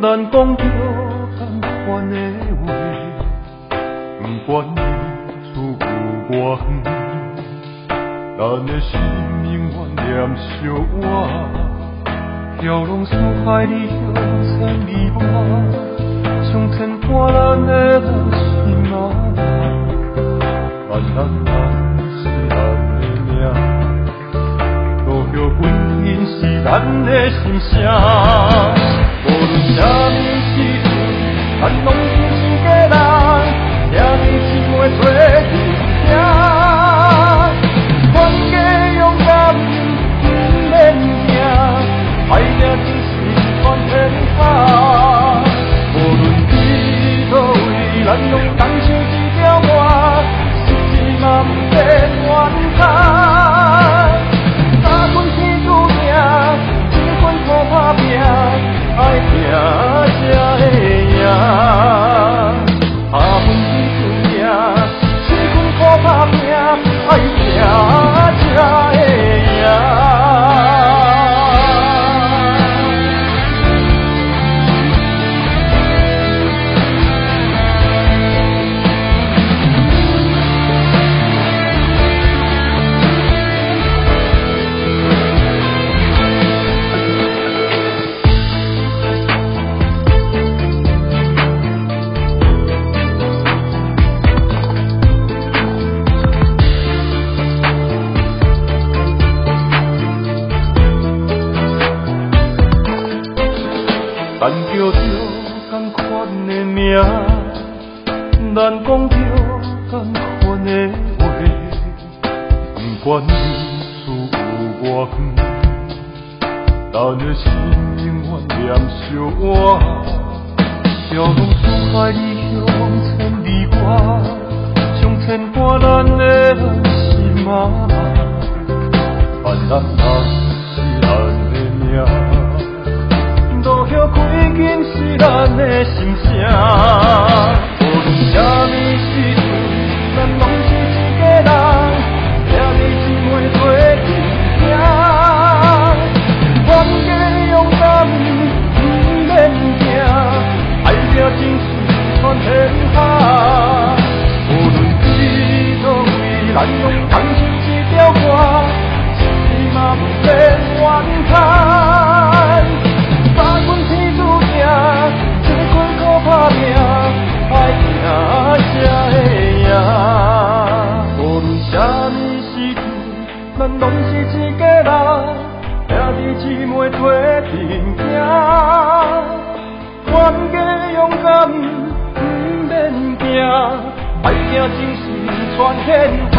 咱讲着同款的话，不管日子有偌远，咱的心永远念相偎。飘浪四海里向千里外，上天伴咱的是妈妈，万咱是咱的命，路遥滚天是咱的心声。无论啥物时阵，咱拢是一家人，兄弟姊妹做阵行。全家勇敢不免惊，爱拼真是全天下。无论去倒位，咱拢同唱一条歌，实际嘛不变原则。三分天注定，一分靠打拼。爱拼才会赢，下分天注定，七分靠打拼，爱拼才会赢。咱叫着同款的名，咱讲着同款的话，不管日子有偌远，咱的心永远念相偎。飘浪四海里向千里外，上天伴咱的是妈妈，万咱是咱的命。路遥开紧是咱的心声，无论啥物时阵，咱拢是一家人，兄弟姊妹做阵行。全家勇敢不免惊，爱拼真是全天下。无论去倒位，咱拢同唱一条歌，一字嘛不变原则。三分天注定，七分靠打拼，爱拼才会赢。无论啥物时阵，咱拢是一家人，兄弟姊妹做阵行。全家勇敢不免惊，爱拼真是全天下。